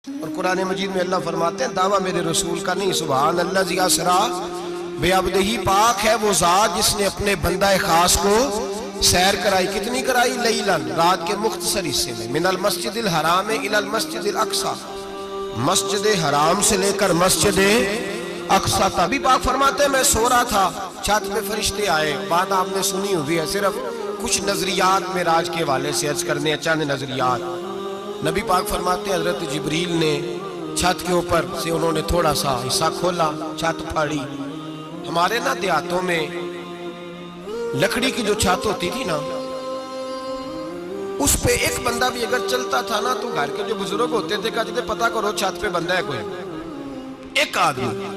اور قرآن مجید میں اللہ فرماتے ہیں دعویٰ میرے رسول کا نہیں، سبحان اللہ زی اسرا بے عبدہی، پاک ہے وہ ذات جس نے اپنے بندہ خاص کو سیر کرائی۔ کتنی کرائی؟ لیلن، رات کے مختصر حصے میں، من المسجد الحرام الی المسجد الاقصی، مسجد حرام سے لے کر مسجد اقصی تک۔ بھی پاک فرماتے ہیں میں سو رہا تھا، چھت پہ فرشتے آئے۔ بات آپ نے سنی ہوئی ہے، صرف کچھ نظریات معراج کے حوالے سے عرض کرنے ہیں، چند نظریات۔ نبی پاک فرماتے ہیں حضرت جبریل نے چھت کے اوپر سے انہوں نے تھوڑا سا حصہ کھولا، چھت پھاڑی۔ ہمارے نا دیہاتوں میں لکڑی کی جو چھت ہوتی تھی نا، اس پہ ایک بندہ بھی اگر چلتا تھا نا تو گھر کے جو بزرگ ہوتے تھے کہتے تھے پتہ کرو چھت پہ بندہ ہے کوئی۔ ایک آدمی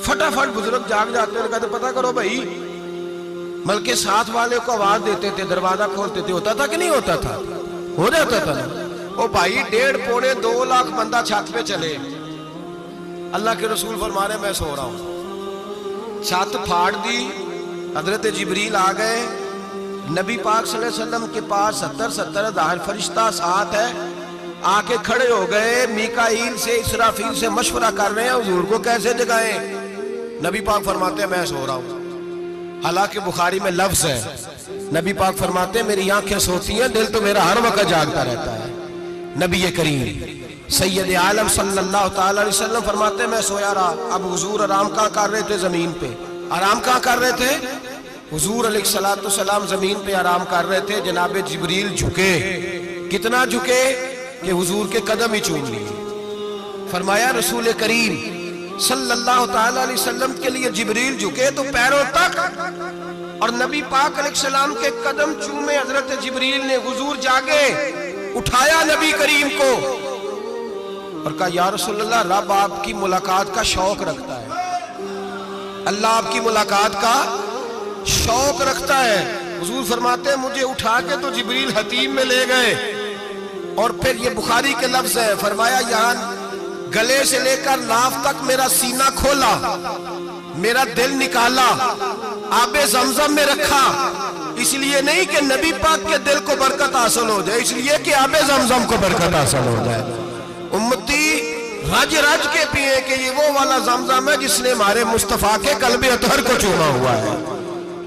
فٹافٹ بزرگ جاگ جاتے ہیں، کہتے پتہ کرو بھائی، بلکہ ساتھ والے کو آواز دیتے تھے، دروازہ کھولتے تھے۔ ہوتا تھا کہ نہیں ہوتا تھا؟ ہو جاتا تھا نا۔ او بھائی 1.5 پونے 2 لاکھ بندہ چھت پہ چلے، اللہ کے رسول فرما رہے میں سو رہا ہوں، چھت پھاڑ دی، حضرت جبریل آ گئے، نبی پاک صلی اللہ علیہ وسلم کے پاس 70 ہزار فرشتہ ساتھ ہے، آ کے کھڑے ہو گئے، میکائیل سے اسرافیل سے مشورہ کر رہے ہیں حضور کو کیسے جگائیں۔ نبی پاک فرماتے ہیں میں سو رہا ہوں۔ حالانکہ بخاری میں لفظ ہے، نبی پاک فرماتے ہیں میری آنکھیں سوتی ہیں، دل تو میرا ہر وقت جاگتا رہتا ہے۔ نبی کریم سید عالم صلی اللہ تعالی علیہ وسلم فرماتے ہیں میں سویا رہا۔ اب حضور آرام کہاں کر رہے تھے؟ زمین پہ۔ آرام کہاں کر رہے تھے؟ حضور علیہ السلام زمین پہ آرام کر رہے تھے، جناب جبریل جھکے۔ کتنا جھکے کہ حضور کے قدم ہی چوم لیے۔ فرمایا رسول کریم صلی اللہ تعالی علیہ وسلم کے لیے جبریل جھکے تو پیروں تک، اور نبی پاک علیہ السلام کے قدم چومے حضرت جبریل نے۔ حضور جاگے، اٹھایا نبی کریم کو اور کہا یا رسول اللہ، رب آپ کی ملاقات کا شوق رکھتا ہے، اللہ آپ کی ملاقات کا شوق رکھتا ہے۔ حضور فرماتے ہیں مجھے اٹھا کے تو جبریل حتیم میں لے گئے، اور پھر یہ بخاری کے لفظ ہے، فرمایا یہاں گلے سے لے کر ناف تک میرا سینہ کھولا، میرا دل نکالا، آب زمزم میں رکھا، اس لیے نہیں کہ نبی پاک کے دل کو برکت حاصل ہو جائے، اس لیے کہ آب زمزم کو برکت حاصل ہو جائے۔ امتی رج رج کے پیئے کہ یہ وہ والا زمزم ہے جس نے ہمارے مصطفیٰ کے قلب اطہر کو چوما ہوا ہے۔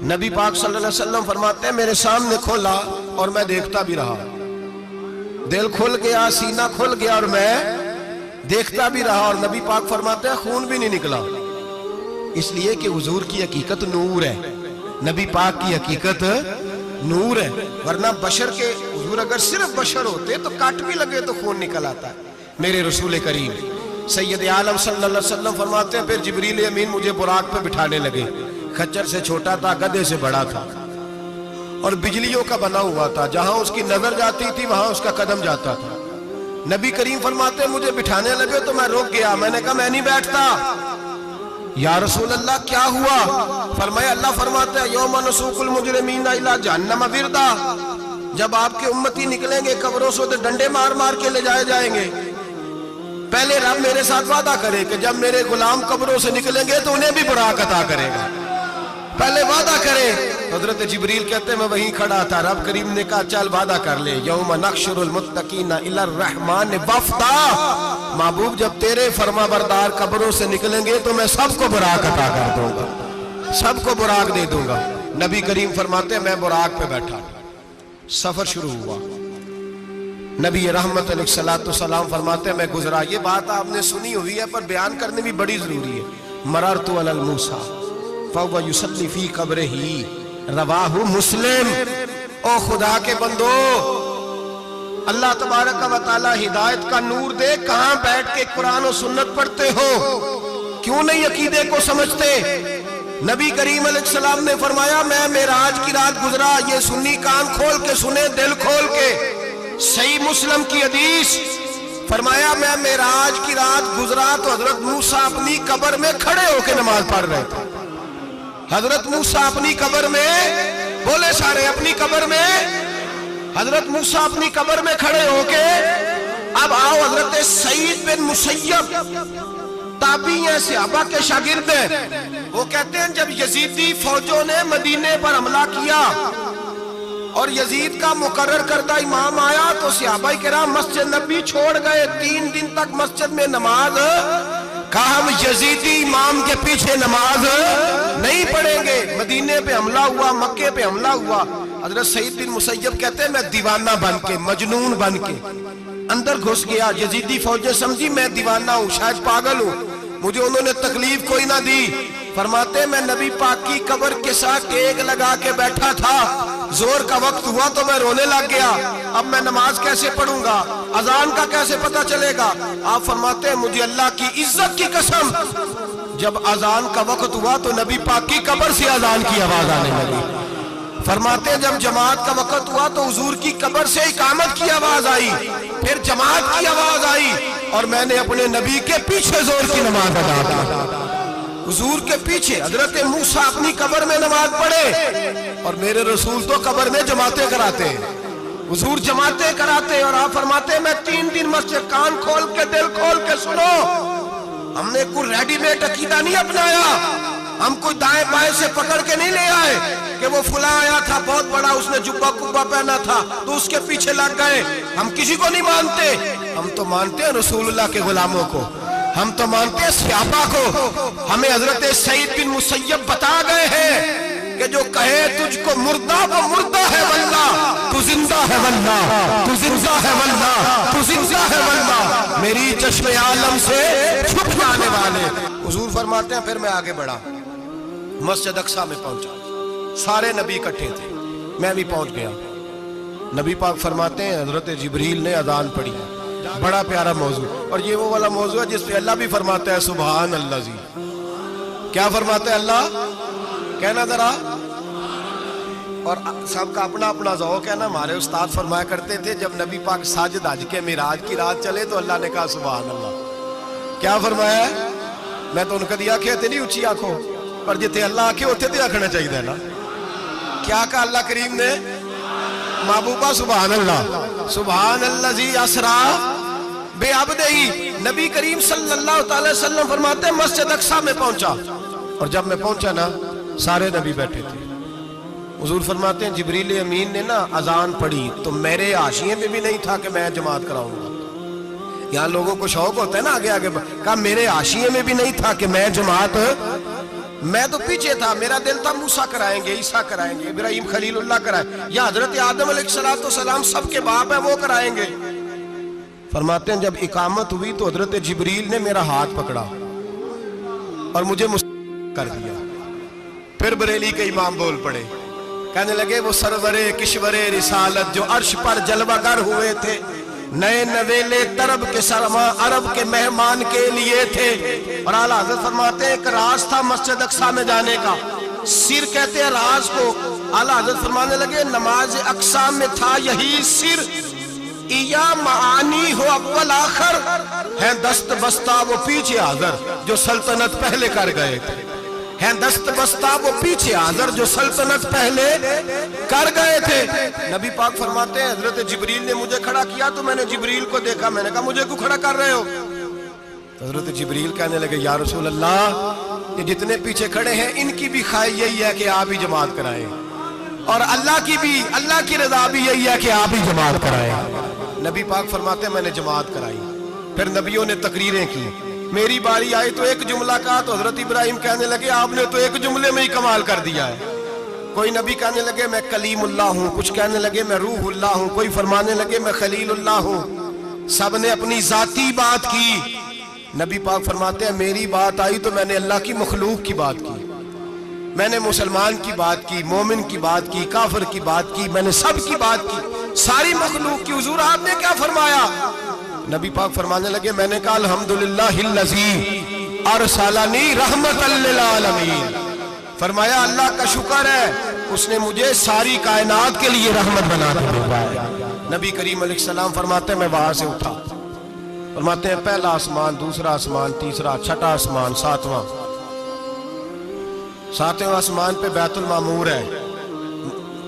نبی پاک صلی اللہ علیہ وسلم فرماتے ہیں میرے سامنے کھولا اور میں دیکھتا بھی رہا، دل کھل گیا، سینہ کھل گیا اور میں دیکھتا بھی رہا، اور نبی پاک فرماتے ہیں خون بھی نہیں نکلا، اس لیے کہ حضور کی حقیقت نور ہے، نبی پاک کی حقیقت نور ہے۔ ورنہ بشر کے حضور اگر صرف بشر ہوتے تو کٹ بھی لگے تو خون نکل آتا ہے۔ میرے رسول کریم سید عالم صلی اللہ علیہ وسلم فرماتے ہیں پھر جبریل امین مجھے براق پہ بٹھانے لگے۔ خچر سے چھوٹا تھا، گدھے سے بڑا تھا، اور بجلیوں کا بنا ہوا تھا، جہاں اس کی نظر جاتی تھی وہاں اس کا قدم جاتا تھا۔ نبی کریم فرماتے ہیں مجھے بٹھانے لگے تو میں رک گیا، میں نے کہا میں نہیں بیٹھتا۔ یا رسول اللہ کیا ہوا؟ فرمایا اللہ فرماتا ہے یوم نسوق المجرمین الی جہنم وردا، جب آپ کے امتی نکلیں گے قبروں سے تو ڈنڈے مار مار کے لے جائے جائیں گے۔ پہلے رب میرے ساتھ وعدہ کرے کہ جب میرے غلام قبروں سے نکلیں گے تو انہیں بھی براق عطا کرے گا، پہلے وعدہ کرے۔ حضرت جبریل کہتے ہیں میں وہیں کھڑا تھا، رب کریم نے کہا چل وعدہ کر لے، یوم نحشر المتقین الی الرحمن وفدا، محبوب جب تیرے فرما بردار قبروں سے نکلیں گے تو میں سب کو براق عطا کر دوں گا، سب کو براق دے دوں گا۔ نبی کریم فرماتے ہیں میں براق پہ بیٹھا، سفر شروع ہوا۔ نبی رحمت علیہ السلام فرماتے ہیں میں گزرا۔ یہ بات آپ نے سنی ہوئی ہے پر بیان کرنے بھی بڑی ضروری ہے۔ مررت علی الموسیٰ فَهُوَ يُصَلِّ فِي قَبْرِهِ رواہ مسلم۔ او خدا کے بندو، اللہ تبارک و تعالی ہدایت کا نور دے، کہاں بیٹھ کے قرآن و سنت پڑھتے ہو؟ کیوں نہیں عقیدے کو سمجھتے؟ نبی کریم علیہ السلام نے فرمایا میں معراج کی رات گزرا، یہ سنی کان کھول کے سنے، دل کھول کے، صحیح مسلم کی حدیث۔ فرمایا میں معراج کی رات گزرا تو حضرت موسیٰ اپنی قبر میں کھڑے ہو کے نماز پڑھ رہے تھے۔ حضرت موسیٰ اپنی قبر میں، بولے سارے اپنی قبر میں، حضرت موسیٰ اپنی قبر میں کھڑے ہو کے۔ اب آؤ حضرت سعید بن مسیب تابعی ہیں، صحابہ کے شاگرد ہیں، وہ کہتے ہیں جب یزیدی فوجوں نے مدینے پر حملہ کیا اور یزید کا مقرر کردہ امام آیا تو صحابہ کرام مسجد نبی چھوڑ گئے، 3 دن تک مسجد میں نماز، کہا ہم یزیدی امام کے پیچھے نماز نہیں پڑھیں گے۔ مدینے پہ حملہ ہوا، مکے پہ حملہ ہوا، حضرت سعید بن مسیب کہتے ہیں میں دیوانہ بن کے، مجنون بن کے اندر گھس گیا۔ یزیدی فوجیں سمجھی میں دیوانہ ہوں، شاید پاگل ہوں، مجھے انہوں نے تکلیف کوئی نہ دی۔ فرماتے میں نبی پاک کی قبر کے ساتھ ٹیک لگا کے بیٹھا تھا، زور کا وقت ہوا تو میں رونے لگ گیا، اب میں نماز کیسے پڑھوں گا، اذان کا کیسے پتہ چلے گا؟ آپ فرماتے ہیں مجھے اللہ کی عزت کی قسم، جب اذان کا وقت ہوا تو نبی پاک کی قبر سے اذان کی آواز آنے لگی۔ فرماتے ہیں جب جماعت کا وقت ہوا تو حضور کی قبر سے اقامت کی آواز آئی، پھر جماعت کی آواز آئی، اور میں نے اپنے نبی کے پیچھے زور کی نماز ادا کی۔ حضور کے پیچھے حضرت موسیٰ اپنی قبر میں نماز پڑھے، اور میرے رسول تو قبر میں جماعتیں کراتے ہیں، حضور جماعتیں کراتے، اور آپ فرماتے ہیں میں 3 دن مسجد، کان کھول کے دل کھول کے سنو، ہم نے کوئی ریڈی میڈ عقیدہ نہیں اپنایا، ہم کوئی دائیں بائیں سے پکڑ کے نہیں لے آئے کہ وہ فلاں آیا تھا بہت بڑا، اس نے جبہ کبہ پہنا تھا تو اس کے پیچھے لگ گئے۔ ہم کسی کو نہیں مانتے، ہم تو مانتے ہیں رسول اللہ کے غلاموں کو، ہم تو مانتے ہیں صحابہ کو۔ ہمیں حضرت سعید بن مسیب بتا گئے ہیں کہ جو کہے تجھ کو مردہ وہ مردہ ہے واللہ، تو زندہ ہے واللہ، تو زندہ ہے واللہ، تو زندہ ہے واللہ، میری چشم عالم سے چھپ جانے والے۔ حضور فرماتے ہیں پھر میں آگے بڑھا، مسجد اقصیٰ میں پہنچا، سارے نبی اکٹھے تھے، میں بھی پہنچ گیا۔ نبی پاک فرماتے ہیں حضرت جبریل نے اذان پڑھی، بڑا پیارا موضوع، اور یہ وہ والا موضوع ہے جس پہ اللہ بھی فرماتا ہے سبحان اللہ جی۔ کیا فرماتا ہے اللہ؟ کہنا ذرا، اور سب کا اپنا اپنا ذوق ہے نا۔ ہمارے استاد فرمایا کرتے تھے جب نبی پاک ساجد حج کے معراج کی رات چلے تو اللہ نے کہا سبحان اللہ۔ کیا فرمایا ہے؟ میں تو ان کا دیا کہتے نہیں اچھی آنکھوں پر جتے اللہ آنکھیں ہوتے تھے آنکھنا چاہیے نا۔ کیا کہا اللہ کریم نے؟ محبوبہ سبحان اللہ، سبحان الذی اسرا بعبدہ۔ نبی کریم صلی اللہ علیہ وسلم فرماتے ہیں مسجد اقصیٰ میں پہنچا، اور جب میں پہنچا نا سارے نبی بیٹھے تھے۔ حضور فرماتے ہیں جبریل امین نے نا اذان پڑھی تو میرے حاشیے میں بھی نہیں تھا کہ میں جماعت کراؤں گا۔ یہاں لوگوں کو شوق ہوتا ہے نا آگے آگے، کہا میرے حاشیے میں بھی نہیں تھا کہ میں جماعت، میں تو پیچھے تھا، میرا دل تھا موسیٰ کرائیں گے، عیسیٰ کرائیں گے، ابراہیم خلیل اللہ کرائیں، یا حضرت آدم علیہ السلام سب کے باپ ہیں وہ کرائیں گے۔ فرماتے ہیں جب اقامت ہوئی تو حضرت جبریل نے میرا ہاتھ پکڑا اور مجھے کر دیا۔ پھر بریلی کے امام بول پڑے، کہنے لگے وہ سرور کشور رسالت جو عرش پر جلوہ گر ہوئے تھے، نئے نویلے طرب کے سرما عرب کے مہمان کے لیے تھے۔ اور اعلیٰ حضرت فرماتے ہیں ایک راز تھا مسجد اقصیٰ میں جانے کا، سر کہتے ہیں راز کو۔ اعلیٰ حضرت فرمانے لگے نماز اقصیٰ میں تھا یہی سر، یا معانی ہو اول آخر، ہیں دست بستہ وہ پیچھے حاضر جو سلطنت پہلے کر گئے تھے، ہیں دست بستہ وہ پیچھے حاضر جو سلطنت پہلے کر گئے تھے۔ نبی پاک فرماتے ہیں حضرت جبریل نے مجھے کھڑا کیا تو میں نے جبریل کو دیکھا، میں نے کہا مجھے کیوں کھڑا کر رہے ہو؟ حضرت جبریل کہنے لگے یا رسول اللہ یہ جتنے پیچھے کھڑے ہیں ان کی بھی خواہش یہی ہے کہ آپ ہی جماعت کرائیں، اور اللہ کی رضا بھی یہی ہے کہ آپ ہی جماعت کرائیں۔ نبی پاک فرماتے ہیں میں نے جماعت کرائی، پھر نبیوں نے تقریریں کی، میری باری آئی تو ایک جملہ کہا تو حضرت ابراہیم کہنے لگے آپ نے تو ایک جملے میں ہی کمال کر دیا ہے۔ کوئی نبی کہنے لگے میں کلیم اللہ ہوں، کچھ کہنے لگے میں روح اللہ ہوں، کوئی فرمانے لگے میں خلیل اللہ ہوں، سب نے اپنی ذاتی بات کی۔ نبی پاک فرماتے ہیں میری بات آئی تو میں نے اللہ کی مخلوق کی بات کی، میں نے مسلمان کی بات کی، مومن کی بات کی، کافر کی بات کی، میں نے سب کی بات کی، ساری مخلوق کی۔ حضور آپ نے کیا فرمایا؟ نبی پاک فرمانے لگے میں نے کہا الحمدللہ الذی ارسلنی رحمت للعالمین، فرمایا اللہ کا شکر ہے اس نے مجھے ساری کائنات کے لیے رحمت بنا کے بھیجا ہے۔ نبی کریم علیہ السلام فرماتے ہیں میں وہاں سے اٹھا، فرماتے ہیں پہلا آسمان، دوسرا آسمان، تیسرا، چھٹا آسمان، ساتواں آسمان پہ بیت المعمور ہے،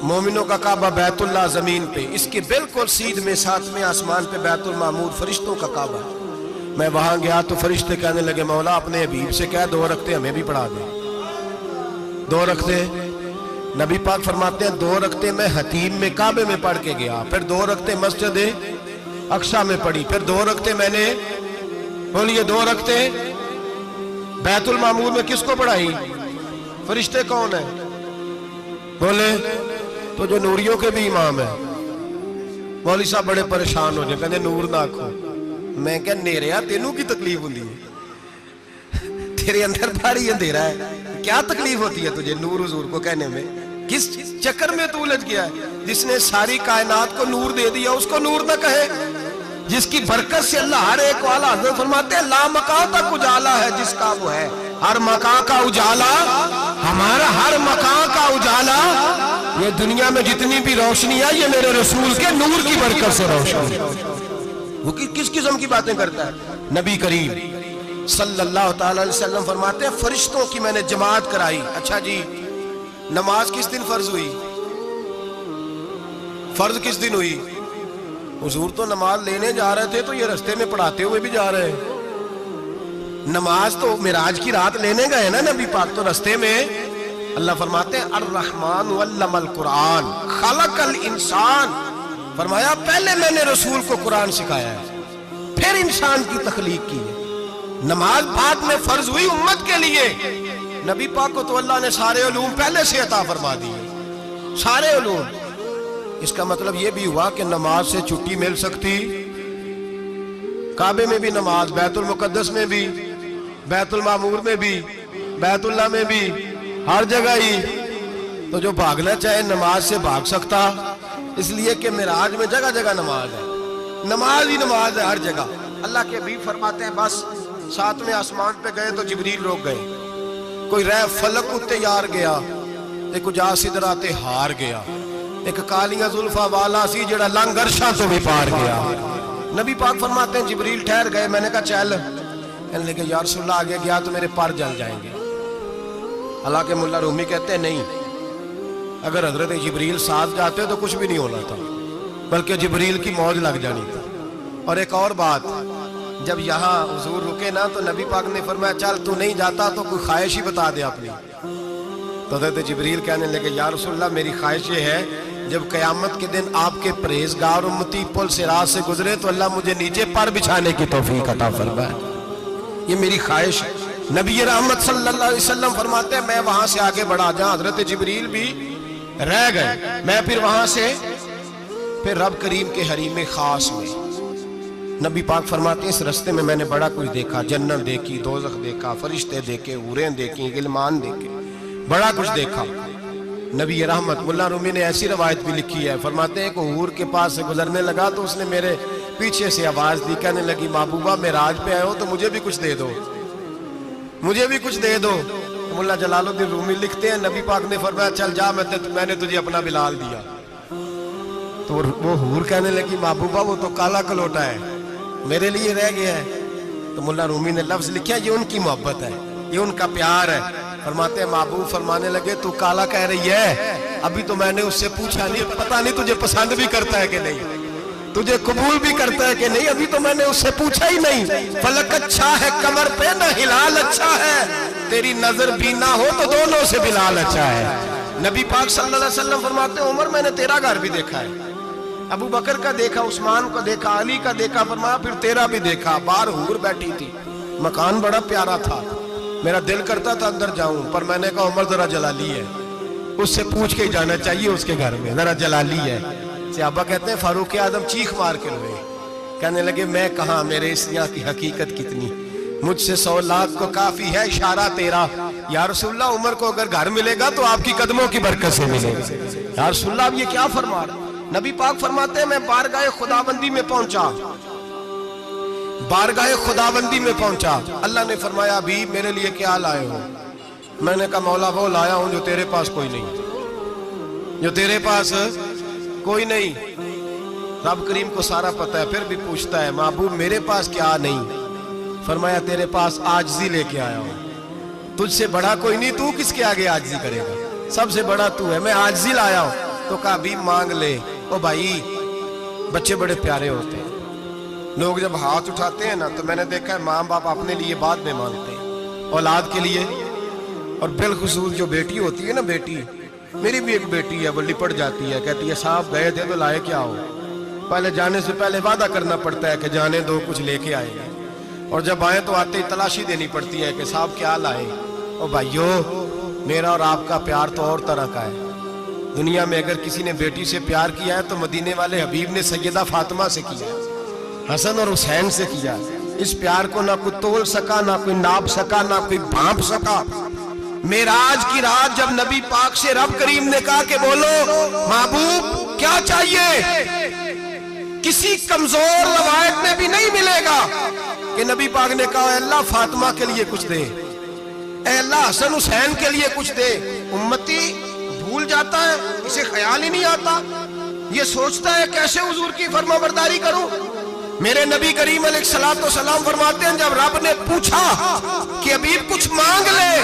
مومنوں کا کعبہ بیت اللہ زمین پہ، اس کے بالکل سیدھ میں 7ویں آسمان پہ بیت المعمور فرشتوں کا کعبہ۔ میں وہاں گیا تو فرشتے کہنے لگے مولا اپنے حبیب سے کہہ 2 رکعتیں ہمیں بھی پڑھا دے، 2 رکعتیں نبی پاک فرماتے ہیں 2 رکعتیں میں حتیم میں کعبے میں پڑھ کے گیا، پھر 2 رکعتیں مسجد اقصی میں پڑھی، پھر 2 رکعتیں میں نے بولیے 2 رکعتیں بیت المعمور میں کس کو پڑھائی؟ فرشتے کون ہیں بولے؟ تو جو نوریوں کے بھی امام ہیں۔ مولوی صاحب بڑے پریشان ہو جائے، کہتے نور نہ آکھو۔ میں کہ نیریا تینوں کی تکلیف ہوتی ہے، تیرے اندر بھاری اندھیرا ہے، کیا تکلیف ہوتی ہے تجھے نور حضور کو کہنے میں؟ کس چکر میں تو الجھ گیا ہے؟ جس نے ساری کائنات کو نور دے دیا اس کو نور نہ کہے؟ جس کی برکت سے اللہ ہر ایک والا، حضرت فرماتے ہیں لا مکان تک اجالا ہے جس کا وہ ہے، ہر مکان کا اجالا ہمارا، ہر مکان کا اجالا، یہ دنیا میں جتنی بھی روشنی ہے یہ میرے رسول کے نور کی برکت سے روشنی ہے۔ وہ کس قسم کی باتیں کرتا ہے؟ نبی کریم صلی اللہ تعالی علیہ وسلم فرماتے ہیں فرشتوں کی میں نے جماعت کرائی۔ اچھا جی، نماز کس دن فرض ہوئی؟ فرض کس دن ہوئی؟ حضور تو نماز لینے جا رہے تھے تو یہ رستے میں پڑھاتے ہوئے بھی جا رہے ہیں۔ نماز تو معراج کی رات لینے گئے نا نبی پاک، تو رستے میں اللہ فرماتے ہیں الرحمن علم القرآن خلق الانسان، فرمایا پہلے میں نے رسول کو قرآن سکھایا ہے پھر انسان کی تخلیق کی ہے۔ نماز بعد میں فرض ہوئی امت کے لیے، نبی پاک کو تو اللہ نے سارے علوم پہلے سے عطا فرما دیے، سارے علوم۔ اس کا مطلب یہ بھی ہوا کہ نماز سے چھٹی مل سکتی، کعبے میں بھی نماز، بیت المقدس میں بھی، بیت المعمور میں بھی، بیت اللہ میں بھی، ہر جگہ ہی۔ تو جو بھاگنا چاہے نماز سے بھاگ سکتا، اس لیے کہ معراج میں جگہ جگہ نماز ہے، نماز ہی نماز ہے ہر جگہ۔ اللہ کے حبیب فرماتے ہیں بس 7ویں آسمان پہ گئے تو جبریل روک گئے، کوئی رہ فلک اتے یار گیا، ایک اجا سدراتے ہار گیا، ایک کالیاں زلفا والا سی جڑا لنگ عرشاں تو بھی پار گیا۔ نبی پاک فرماتے ہیں جبریل ٹھہر گئے، میں نے کہا چل، کہنے لگے یا رسول اللہ آگے گیا تو میرے پر جل جائیں گے۔ حالانکہ ملا رومی کہتے ہیں نہیں، اگر حضرت جبریل ساتھ جاتے تو کچھ بھی نہیں ہونا تھا، بلکہ جبریل کی موج لگ جانی تھی۔ اور ایک اور بات، جب یہاں حضور رکے نا تو نبی پاک نے فرمایا چل تو نہیں جاتا تو کوئی خواہش ہی بتا دے اپنی۔ تو حضرت جبریل کہنے لگے یا رسول اللہ میری خواہش یہ ہے جب قیامت کے دن آپ کے پرہیزگار امتی پل صراط سے گزرے تو اللہ مجھے نیچے پر بچھانے کی توفیق عطا فرمائے، یہ میری خواہش ہے۔ نبی رحمت صلی اللہ علیہ وسلم فرماتے ہیں میں وہاں سے آگے بڑھا جہاں حضرت جبریل بھی رہ گئے، میں پھر وہاں سے پھر رب کریم کے حریم خاص میں۔ نبی پاک فرماتے ہیں اس رستے میں نے بڑا کچھ دیکھا، جنت دیکھی، دوزخ دیکھا، فرشتے دیکھے، حوریں دیکھی، غلمان دیکھے، بڑا کچھ دیکھا۔ نبی رحمت ملا رومی نے ایسی روایت بھی لکھی ہے، فرماتے ہیں کہ حور کے پاس سے گزرنے لگا تو اس نے میرے پیچھے سے آواز دی، کہنے لگی محبوبہ معراج پہ آئے ہو تو مجھے بھی کچھ دے دو، مجھے بھی کچھ دے دو۔ ملا جلال الدین رومی لکھتے ہیں نبی پاک نے فرمایا چل جا، میں نے تجھے اپنا بلال دیا۔ تو وہ حور کہنے لگی محبوبہ وہ تو کالا کلوٹا ہے، میرے لیے رہ گیا ہے۔ تو ملا رومی نے لفظ لکھا یہ ان کی محبت ہے، یہ ان کا پیار ہے۔ فرماتے ہیں محبوب فرمانے لگے تو کالا کہہ رہی ہے، ابھی تو میں نے اس سے پوچھا نہیں، پتہ نہیں تجھے پسند بھی کرتا ہے کہ نہیں، تجھے قبول بھی کرتا ہے کہ نہیں، ابھی تو میں نے اس سے پوچھا ہی نہیں۔ فلک اچھا ہے کمر پہ نہ ہلال اچھا ہے، تیری نظر بھی نہ ہو تو دونوں سے بلال اچھا ہے۔ نبی پاک صلی اللہ علیہ وسلم فرماتے ہیں عمر میں نے تیرا گھر بھی دیکھا ہے، ابو بکر کا دیکھا، عثمان کو دیکھا، علی کا دیکھا، فرمایا پھر تیرا بھی دیکھا۔ باہر حور بیٹھی تھی، مکان بڑا پیارا تھا، میرا دل کرتا تھا اندر جاؤں، پر میں نے کہا عمر ذرا جلالی ہے، اس سے پوچھ کے ہی جانا چاہیے اس کے گھر میں، ذرا جلالی ہے۔ صحابہ کہتے ہیں فاروق اعظم چیخ مار کے روئے، کہنے لگے میں کہاں، میرے اس یہاں کی حقیقت کتنی، مجھ سے 100 لاکھ کو کافی ہے اشارہ تیرا۔ یا رسول اللہ عمر کو اگر گھر ملے گا تو آپ کی قدموں کی برکت سے ملے گا۔ یا رسول اللہ اب یہ کیا فرما رہا؟ نبی پاک فرماتے ہیں میں بارگاہ خداوندی میں پہنچا، بارگاہ خداوندی میں پہنچا، اللہ نے فرمایا ابھی میرے لیے کیا لائے ہو؟ میں نے کہا مولا وہ لایا ہوں جو تیرے پاس کوئی نہیں، جو تیرے پاس کوئی نہیں۔ رب کریم کو سارا پتہ ہے، پھر بھی پوچھتا ہے محبوب میرے پاس کیا نہیں؟ فرمایا تیرے پاس عاجزی لے کے آیا ہوں، تجھ سے بڑا کوئی نہیں، تو کس کے آگے عاجزی کرے گا، سب سے بڑا تو ہے، میں عاجزی لایا ہوں۔ تو کہا بھی مانگ لے۔ او بھائی بچے بڑے پیارے ہوتے ہیں، لوگ جب ہاتھ اٹھاتے ہیں نا تو میں نے دیکھا ہے ماں باپ اپنے لیے بعد میں مانگتے ہیں، اولاد کے لیے، اور بالخصوص جو بیٹی ہوتی ہے نا، بیٹی میری بھی ایک بیٹی ہے، وہ لپٹ جاتی ہے، کہتی ہے صاحب گئے تھے تو لائے کیا ہو؟ پہلے جانے سے پہلے وعدہ کرنا پڑتا ہے کہ جانے دو کچھ لے کے آئے گا، اور جب آئے تو آتے ہی تلاشی دینی پڑتی ہے کہ صاحب کیا لائے؟ او بھائیو، میرا اور آپ کا پیار تو اور طرح کا ہے۔ دنیا میں اگر کسی نے بیٹی سے پیار کیا ہے تو مدینے والے حبیب نے سیدہ فاطمہ سے کیا، حسن اور حسین سے کیا۔ اس پیار کو نہ کوئی تول سکا، نہ کوئی ناپ سکا، نہ کوئی بھانپ سکا۔ معراج کی رات جب نبی پاک سے رب کریم نے کہا کہ بولو محبوب کیا چاہیے، کسی کمزور روایت میں بھی نہیں ملے گا کہ نبی پاک نے کہا اے اللہ فاطمہ کے لیے کچھ دے، اے اللہ حسن حسین کے لیے کچھ دے۔ امتی بھول جاتا ہے، اسے خیال ہی نہیں آتا، یہ سوچتا ہے کیسے حضور کی فرما برداری کروں۔ میرے نبی کریم علیہ الصلوۃ والسلام فرماتے ہیں جب رب نے پوچھا کہ حبیب کچھ مانگ لے،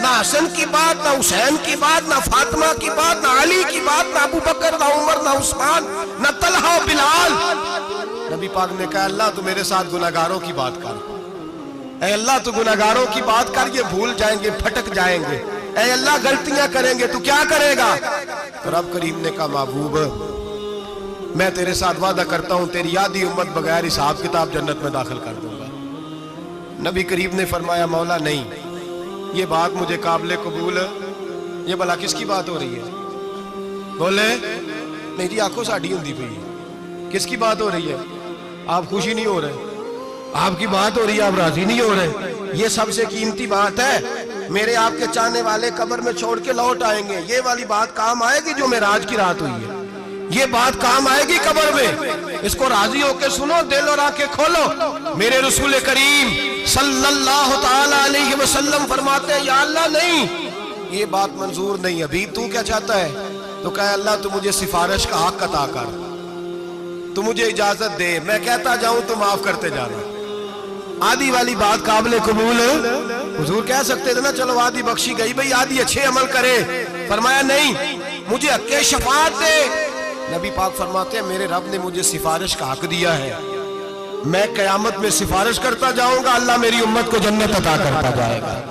نہ حسن کی بات، نہ حسین کی بات، نہ فاطمہ کی بات، نہ علی کی بات، نہ ابو بکر، نہ عمر، نہ عثمان، نہ طلحہ بلال، نبی پاک نے کہا اللہ تو میرے ساتھ گناہگاروں کی بات کر، اے اللہ تو گناہگاروں کی بات کر، یہ بھول جائیں گے، پھٹک جائیں گے، اے اللہ غلطیاں کریں گے تو کیا کرے گا؟ تو رب کریم نے کہا محبوب میں تیرے ساتھ وعدہ کرتا ہوں تیری آدھی امت بغیر حساب کتاب جنت میں داخل کر دوں گا۔ نبی کریم نے فرمایا مولا نہیں، یہ بات مجھے قابل قبول ہے، یہ بھلا کس کی بات ہو رہی ہے؟ بولے میری آنکھوں ساڑھی ہوندی پئی ہے، کس کی بات ہو رہی ہے؟ آپ خوشی نہیں ہو رہے، آپ کی بات ہو رہی ہے، آپ راضی نہیں ہو رہے۔ یہ سب سے قیمتی بات ہے، میرے آپ کے چاہنے والے قبر میں چھوڑ کے لوٹ آئیں گے، یہ والی بات کام آئے گی جو معراج کی رات ہوئی ہے، یہ بات کام آئے گی قبر میں۔ اس کو راضی ہو کے سنو، دل اور آنکھیں کھولو۔ میرے رسول کریم صلی اللہ تعالی علیہ وسلم فرماتے ہیں یا اللہ نہیں، یہ بات منظور نہیں، حبیب تو کیا چاہتا ہے؟ تو کہا اللہ تو مجھے سفارش کا حق عطا کر، تو مجھے اجازت دے، میں کہتا جاؤں تو معاف کرتے جانا۔ آدھی والی بات قابل قبول ہے؟ حضور کہہ سکتے تھے نا چلو آدھی بخشی گئی بھئی آدھی اچھے عمل کرے، فرمایا نہیں مجھے حق شفاعت دے۔ نبی پاک فرماتے ہیں میرے رب نے مجھے سفارش کا حق دیا ہے، میں قیامت میں سفارش کرتا جاؤں گا، اللہ میری امت کو جنت عطا کرتا جائے گا۔